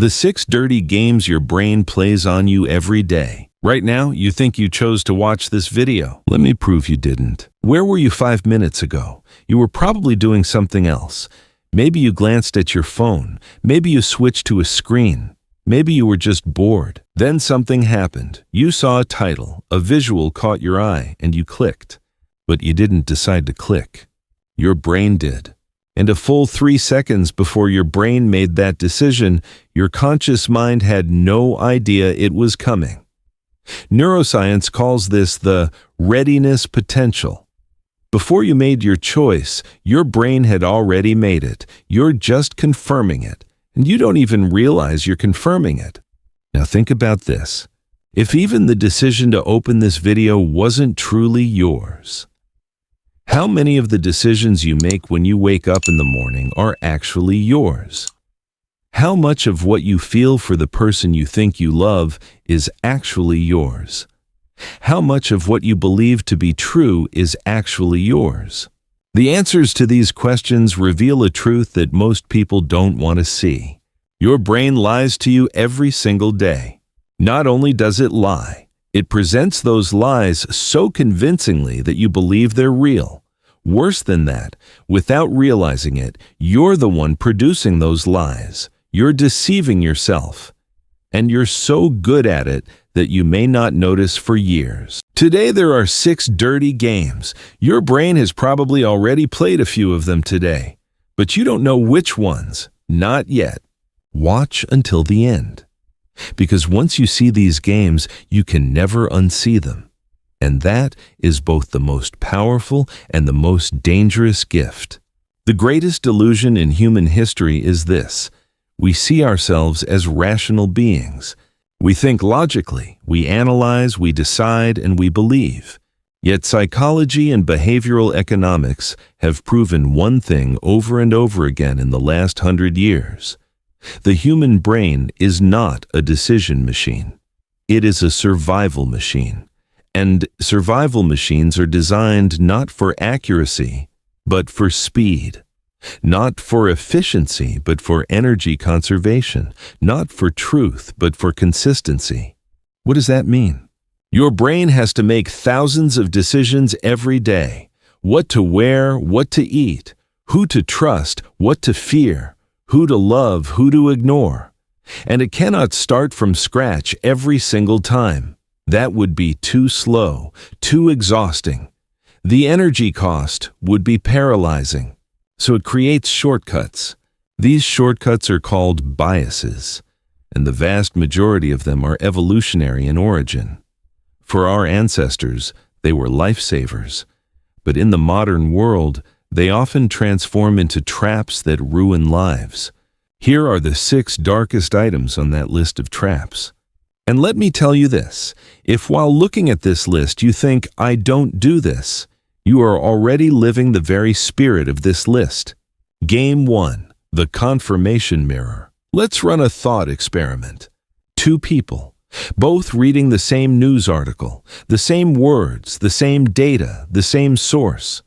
The 6 dirty games your brain plays on you every day. Right now, you think you chose to watch this video. Let me prove you didn't. Where were you 5 minutes ago? You were probably doing something else. Maybe you glanced at your phone. Maybe you switched to a screen. Maybe you were just bored. Then something happened. You saw a title, a visual caught your eye, and you clicked. But you didn't decide to click. Your brain did. And a full 3 seconds before your brain made that decision, your conscious mind had no idea it was coming. Neuroscience calls this the readiness potential. Before you made your choice, your brain had already made it. You're just confirming it, and you don't even realize you're confirming it. Now think about this. If even the decision to open this video wasn't truly yours, how many of the decisions you make when you wake up in the morning are actually yours? How much of what you feel for the person you think you love is actually yours? How much of what you believe to be true is actually yours? The answers to these questions reveal a truth that most people don't want to see. Your brain lies to you every single day. Not only does it lie, it presents those lies so convincingly that you believe they're real. Worse than that, without realizing it, you're the one producing those lies. You're deceiving yourself. And you're so good at it that you may not notice for years. Today there are 6 dirty games. Your brain has probably already played a few of them today, but you don't know which ones. Not yet. Watch until the end. Because once you see these games, you can never unsee them. And that is both the most powerful and the most dangerous gift. The greatest delusion in human history is this. We see ourselves as rational beings. We think logically, we analyze, we decide, and we believe. Yet psychology and behavioral economics have proven one thing over and over again in the last 100 years. The human brain is not a decision machine. It is a survival machine. And survival machines are designed not for accuracy, but for speed. Not for efficiency, but for energy conservation. Not for truth, but for consistency. What does that mean? Your brain has to make thousands of decisions every day. What to wear, what to eat, who to trust, what to fear, who to love, who to ignore. And it cannot start from scratch every single time. That would be too slow, too exhausting. The energy cost would be paralyzing. So it creates shortcuts. These shortcuts are called biases, and the vast majority of them are evolutionary in origin. For our ancestors, they were lifesavers, but in the modern world, they often transform into traps that ruin lives. Here are the 6 darkest items on that list of traps. And let me tell you this, if while looking at this list you think, I don't do this, you are already living the very spirit of this list. Game 1, the confirmation mirror. Let's run a thought experiment. 2 people, both reading the same news article, the same words, the same data, the same source.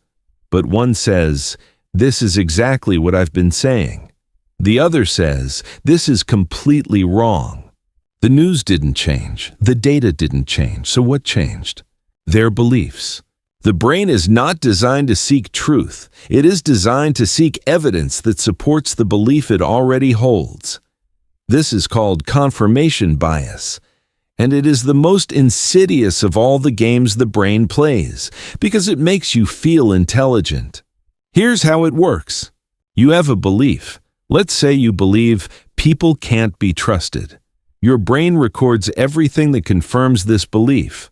But one says, this is exactly what I've been saying. The other says, this is completely wrong. The news didn't change, the data didn't change, so what changed? Their beliefs. The brain is not designed to seek truth. It is designed to seek evidence that supports the belief it already holds. This is called confirmation bias, and it is the most insidious of all the games the brain plays because it makes you feel intelligent. Here's how it works. You have a belief. Let's say you believe people can't be trusted. Your brain records everything that confirms this belief.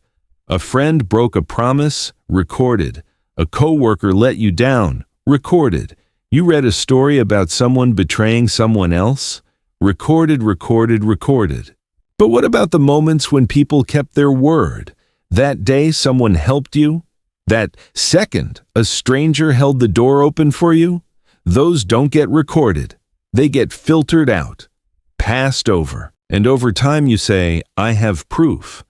A friend broke a promise, recorded. A coworker let you down, recorded. You read a story about someone betraying someone else, recorded. But what about the moments when people kept their word? That day someone helped you? That second a stranger held the door open for you? Those don't get recorded. They get filtered out, passed over. And over time you say, I have proof.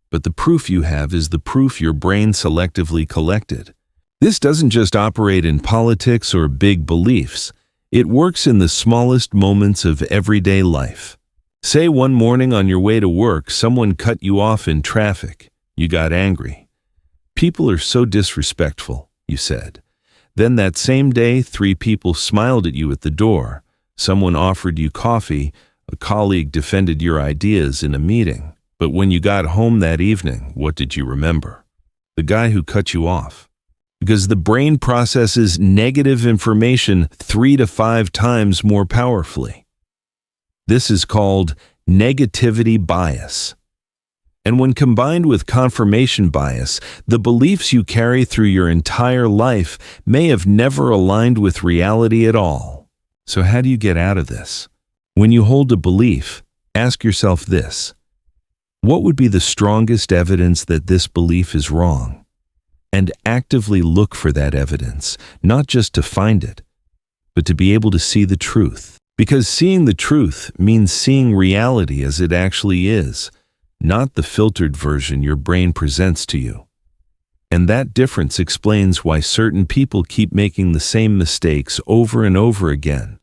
But the proof you have is the proof your brain selectively collected. This doesn't just operate in politics or big beliefs. It works in the smallest moments of everyday life. Say one morning on your way to work, someone cut you off in traffic. You got angry. "People are so disrespectful," you said. Then that same day, 3 people smiled at you at the door. Someone offered you coffee. A colleague defended your ideas in a meeting. But when you got home that evening, what did you remember? The guy who cut you off. Because the brain processes negative information 3 to 5 times more powerfully. This is called negativity bias. And when combined with confirmation bias, the beliefs you carry through your entire life may have never aligned with reality at all. So how do you get out of this? When you hold a belief, ask yourself this: what would be the strongest evidence that this belief is wrong? And actively look for that evidence, not just to find it, but to be able to see the truth. Because seeing the truth means seeing reality as it actually is, not the filtered version your brain presents to you. And that difference explains why certain people keep making the same mistakes over and over again.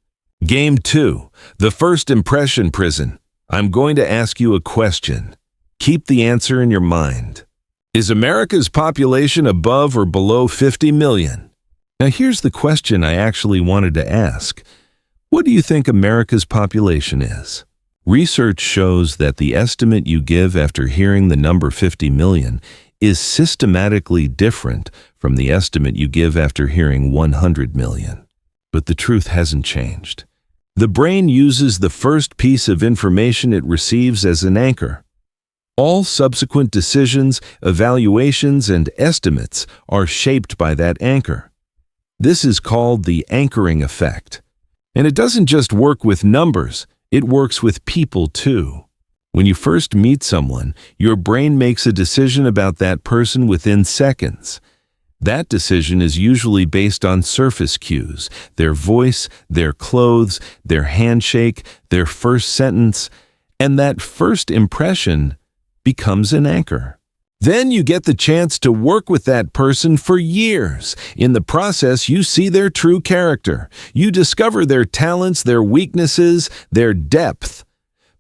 Game 2, the first impression prison. I'm going to ask you a question. Keep the answer in your mind. Is America's population above or below 50 million? Now here's the question I actually wanted to ask. What do you think America's population is? Research shows that the estimate you give after hearing the number 50 million is systematically different from the estimate you give after hearing 100 million. But the truth hasn't changed. The brain uses the first piece of information it receives as an anchor. All subsequent decisions, evaluations, and estimates are shaped by that anchor. This is called the anchoring effect. And it doesn't just work with numbers, it works with people too. When you first meet someone, your brain makes a decision about that person within seconds. That decision is usually based on surface cues: their voice, their clothes, their handshake, their first sentence, and that first impression becomes an anchor. Then you get the chance to work with that person for years. In the process, you see their true character. You discover their talents, their weaknesses, their depth.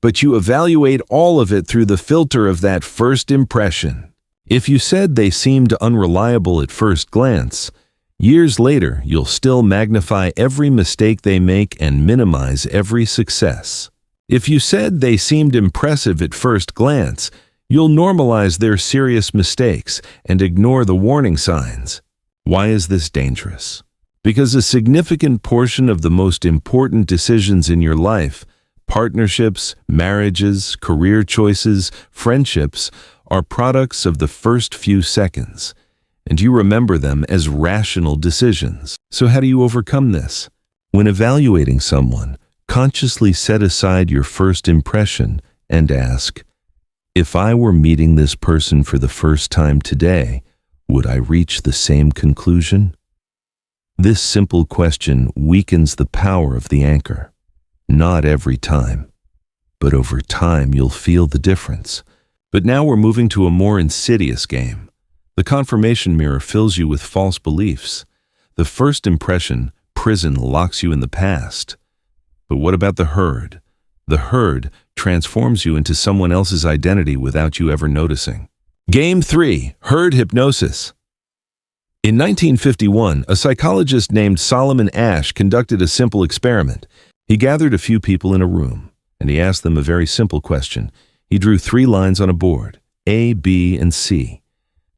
But you evaluate all of it through the filter of that first impression. If you said they seemed unreliable at first glance, years later you'll still magnify every mistake they make and minimize every success. If you said they seemed impressive at first glance, you'll normalize their serious mistakes and ignore the warning signs. Why is this dangerous? Because a significant portion of the most important decisions in your life, partnerships, marriages, career choices, friendships, are products of the first few seconds, and you remember them as rational decisions. So how do you overcome this? When evaluating someone, consciously set aside your first impression and ask, if I were meeting this person for the first time today, would I reach the same conclusion? This simple question weakens the power of the anchor. Not every time, but over time you'll feel the difference. But now we're moving to a more insidious game. The confirmation mirror fills you with false beliefs. The first impression prison locks you in the past. But what about the herd? The herd transforms you into someone else's identity without you ever noticing. Game 3, Herd Hypnosis. In 1951, a psychologist named Solomon Asch conducted a simple experiment. He gathered a few people in a room, and he asked them a very simple question. He drew 3 lines on a board, A, B, and C.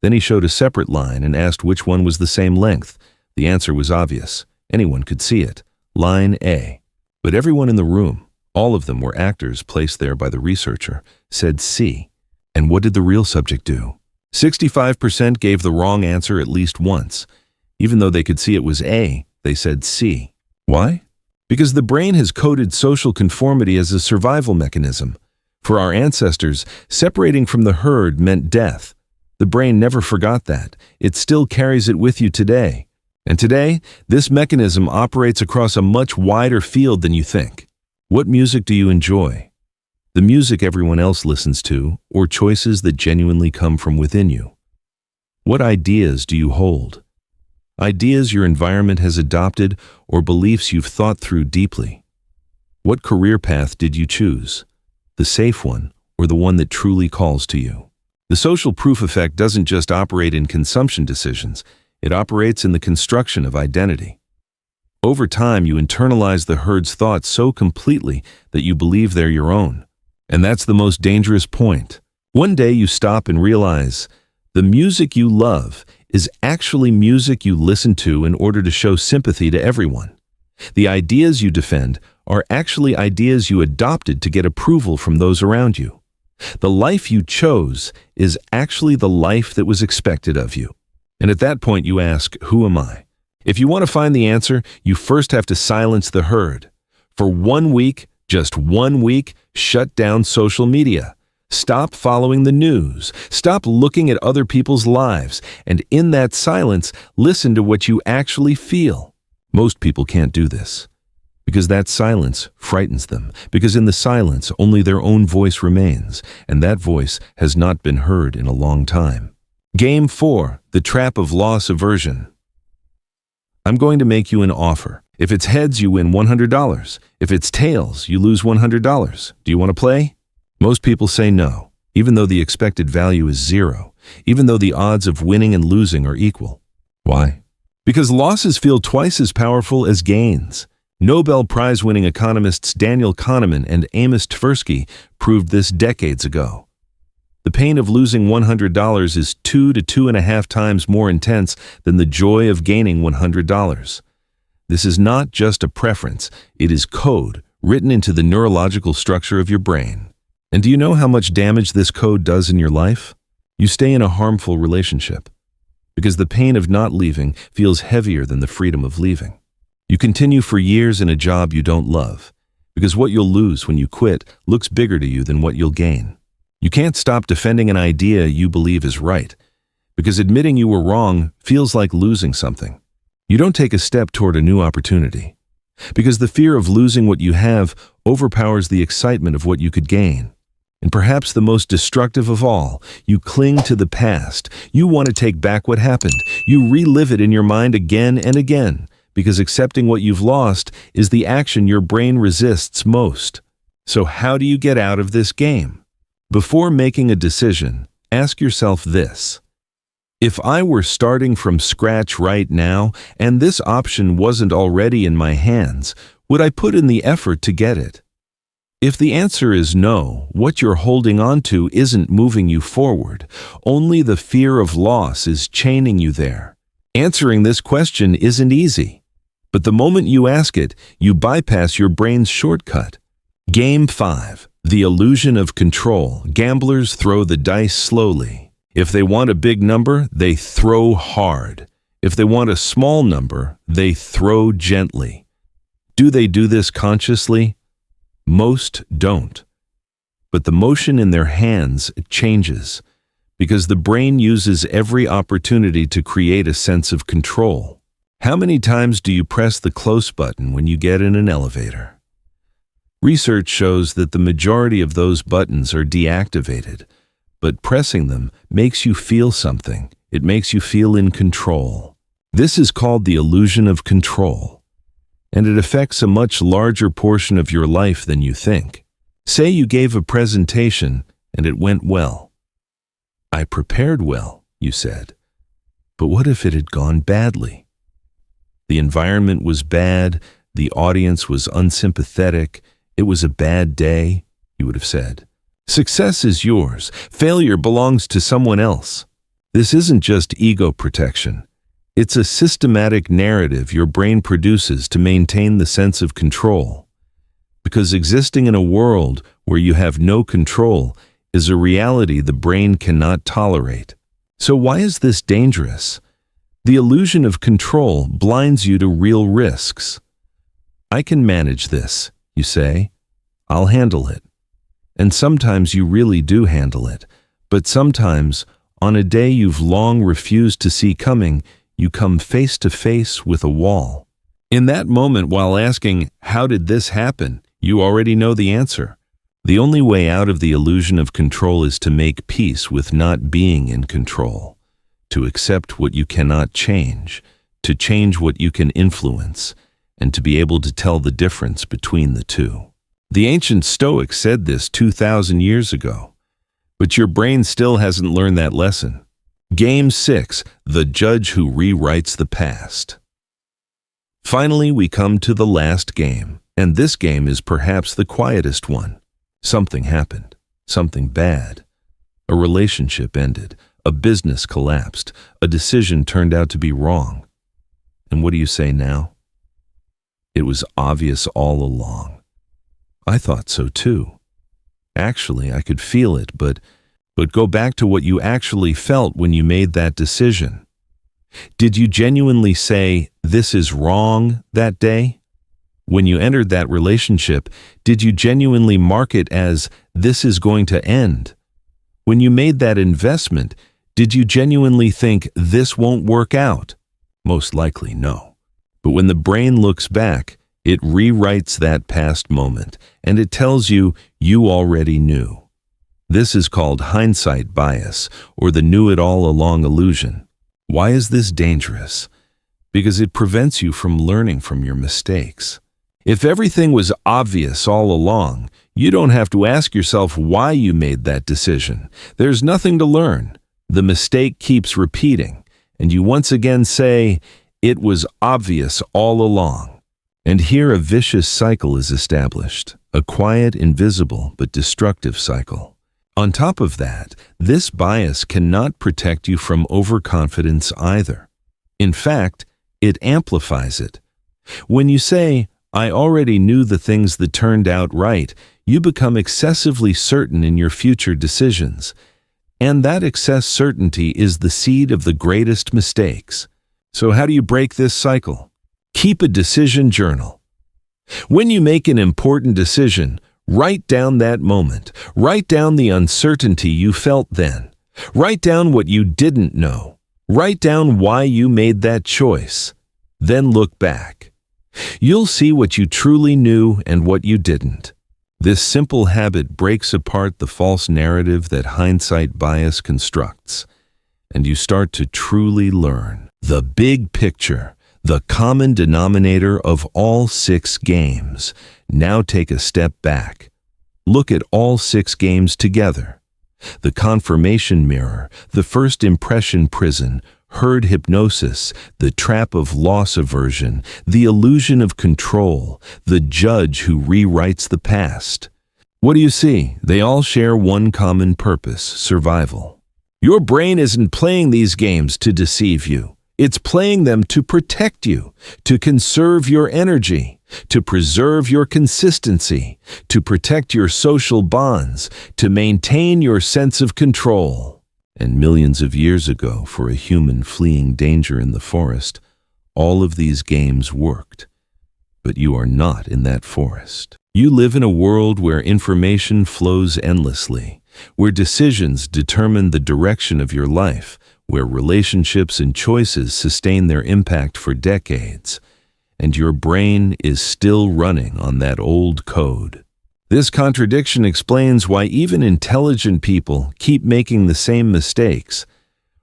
Then he showed a separate line and asked which one was the same length. The answer was obvious. Anyone could see it. Line A. But everyone in the room, all of them were actors placed there by the researcher, said C. And what did the real subject do? 65% gave the wrong answer at least once. Even though they could see it was A, they said C. Why? Because the brain has coded social conformity as a survival mechanism. For our ancestors, separating from the herd meant death. The brain never forgot that. It still carries it with you today. And today, this mechanism operates across a much wider field than you think. What music do you enjoy? The music everyone else listens to, or choices that genuinely come from within you? What ideas do you hold? Ideas your environment has adopted or beliefs you've thought through deeply? What career path did you choose? the safe one, or the one that truly calls to you. The social proof effect doesn't just operate in consumption decisions, it operates in the construction of identity. Over time, you internalize the herd's thoughts so completely that you believe they're your own. And that's the most dangerous point. One day you stop and realize the music you love is actually music you listen to in order to show sympathy to everyone. The ideas you defend are actually ideas you adopted to get approval from those around you. The life you chose is actually the life that was expected of you. And at that point you ask, who am I? If you want to find the answer, you first have to silence the herd. For 1 week, just 1 week, shut down social media. Stop following the news. Stop looking at other people's lives. And in that silence, listen to what you actually feel. Most people can't do this. Because that silence frightens them. Because in the silence, only their own voice remains. And that voice has not been heard in a long time. Game 4, the trap of loss aversion. I'm going to make you an offer. If it's heads, you win $100. If it's tails, you lose $100. Do you want to play? Most people say no, even though the expected value is 0, even though the odds of winning and losing are equal. Why? Because losses feel twice as powerful as gains. Nobel Prize-winning economists Daniel Kahneman and Amos Tversky proved this decades ago. The pain of losing $100 is 2 to 2.5 times more intense than the joy of gaining $100. This is not just a preference, it is code written into the neurological structure of your brain. And do you know how much damage this code does in your life? You stay in a harmful relationship because the pain of not leaving feels heavier than the freedom of leaving. You continue for years in a job you don't love because what you'll lose when you quit looks bigger to you than what you'll gain. You can't stop defending an idea you believe is right because admitting you were wrong feels like losing something. You don't take a step toward a new opportunity because the fear of losing what you have overpowers the excitement of what you could gain. And perhaps the most destructive of all, you cling to the past. You want to take back what happened. You relive it in your mind again and again because accepting what you've lost is the action your brain resists most. So how do you get out of this game? Before making a decision, ask yourself this. If I were starting from scratch right now and this option wasn't already in my hands, would I put in the effort to get it? If the answer is no, what you're holding on to isn't moving you forward. Only the fear of loss is chaining you there. Answering this question isn't easy. But the moment you ask it, you bypass your brain's shortcut. Game 5. The illusion of control. Gamblers throw the dice slowly. If they want a big number, they throw hard. If they want a small number, they throw gently. Do they do this consciously? Most don't. But the motion in their hands changes because the brain uses every opportunity to create a sense of control. How many times do you press the close button when you get in an elevator? Research shows that the majority of those buttons are deactivated, but pressing them makes you feel something. It makes you feel in control. This is called the illusion of control, and it affects a much larger portion of your life than you think. Say you gave a presentation and it went well. I prepared well, you said. But what if it had gone badly? The environment was bad, the audience was unsympathetic, it was a bad day, you would have said. Success is yours. Failure belongs to someone else. This isn't just ego protection. It's a systematic narrative your brain produces to maintain the sense of control. Because existing in a world where you have no control is a reality the brain cannot tolerate. So why is this dangerous? The illusion of control blinds you to real risks. I can manage this, you say. I'll handle it. And sometimes you really do handle it. But sometimes, on a day you've long refused to see coming, you come face to face with a wall. In that moment, while asking, "How did this happen?" you already know the answer. The only way out of the illusion of control is to make peace with not being in control, to accept what you cannot change, to change what you can influence, and to be able to tell the difference between the two. The ancient Stoics said this 2,000 years ago. But your brain still hasn't learned that lesson. Game 6, the judge who rewrites the past. Finally, we come to the last game, and this game is perhaps the quietest one. Something happened, something bad. A relationship ended, a business collapsed, a decision turned out to be wrong. And what do you say now? It was obvious all along. I thought so too. Actually, I could feel it, but go back to what you actually felt when you made that decision. Did you genuinely say, "This is wrong," that day? When you entered that relationship, did you genuinely mark it as, "This is going to end"? When you made that investment, did you genuinely think, "This won't work out"? Most likely, no. But when the brain looks back, it rewrites that past moment, and it tells you you already knew. This is called hindsight bias, or the knew-it-all-along illusion. Why is this dangerous? Because it prevents you from learning from your mistakes. If everything was obvious all along, you don't have to ask yourself why you made that decision. There's nothing to learn. The mistake keeps repeating, and you once again say, "It was obvious all along." And here a vicious cycle is established, a quiet, invisible, but destructive cycle. On top of that, this bias cannot protect you from overconfidence either. In fact, it amplifies it. When you say, "I already knew the things that turned out right," you become excessively certain in your future decisions. And that excess certainty is the seed of the greatest mistakes. So how do you break this cycle? Keep a decision journal. When you make an important decision, write down that moment. Write down the uncertainty you felt then. Write down what you didn't know. Write down why you made that choice. Then look back. You'll see what you truly knew and what you didn't. This simple habit breaks apart the false narrative that hindsight bias constructs, and you start to truly learn the big picture, the common denominator of all 6 games. Now take a step back. Look at all 6 games together. The confirmation mirror, the first impression prison, herd hypnosis, the trap of loss aversion, the illusion of control, the judge who rewrites the past. What do you see? They all share one common purpose: survival. Your brain isn't playing these games to deceive you. It's playing them to protect you, to conserve your energy, to preserve your consistency, to protect your social bonds, to maintain your sense of control. And millions of years ago, for a human fleeing danger in the forest, all of these games worked. But you are not in that forest. You live in a world where information flows endlessly, where decisions determine the direction of your life, where relationships and choices sustain their impact for decades, and your brain is still running on that old code. This contradiction explains why even intelligent people keep making the same mistakes,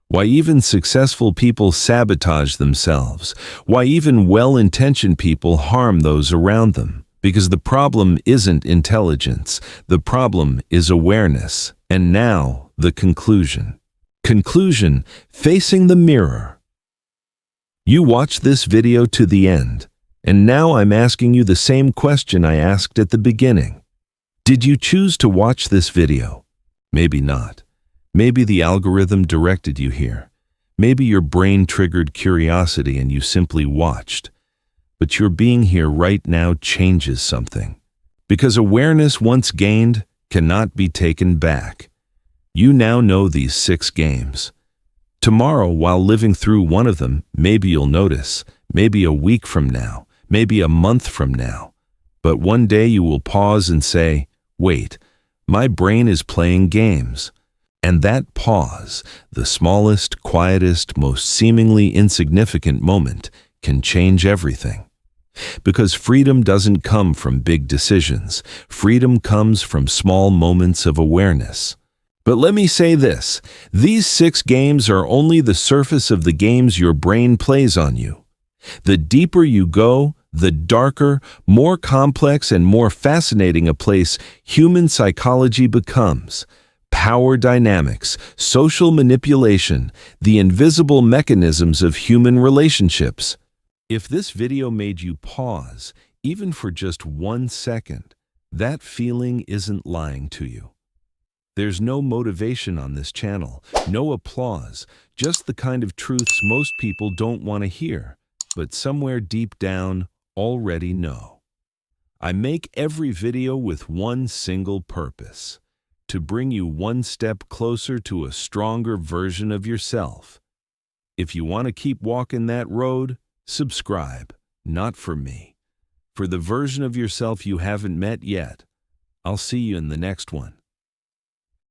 why even successful people sabotage themselves, why even well-intentioned people harm those around them. Because the problem isn't intelligence, the problem is awareness. And now, the conclusion. Conclusion: facing the mirror. You watched this video to the end, and now I'm asking you the same question I asked at the beginning. Did you choose to watch this video? Maybe not. Maybe the algorithm directed you here. Maybe your brain triggered curiosity and you simply watched. But your being here right now changes something. Because awareness once gained cannot be taken back. You now know these 6 games. Tomorrow, while living through one of them, maybe you'll notice, maybe a week from now, maybe a month from now. But one day you will pause and say, "Wait, my brain is playing games." And that pause, the smallest, quietest, most seemingly insignificant moment, can change everything. Because freedom doesn't come from big decisions. Freedom comes from small moments of awareness. But let me say this, these 6 games are only the surface of the games your brain plays on you. The deeper you go, the darker, more complex, and more fascinating a place human psychology becomes. Power dynamics, social manipulation, the invisible mechanisms of human relationships. If this video made you pause, even for just 1 second, that feeling isn't lying to you. There's no motivation on this channel, no applause, just the kind of truths most people don't want to hear, but somewhere deep down already know. I make every video with one single purpose: to bring you one step closer to a stronger version of yourself. If you want to keep walking that road, subscribe, not for me, for the version of yourself you haven't met yet. I'll see you in the next one.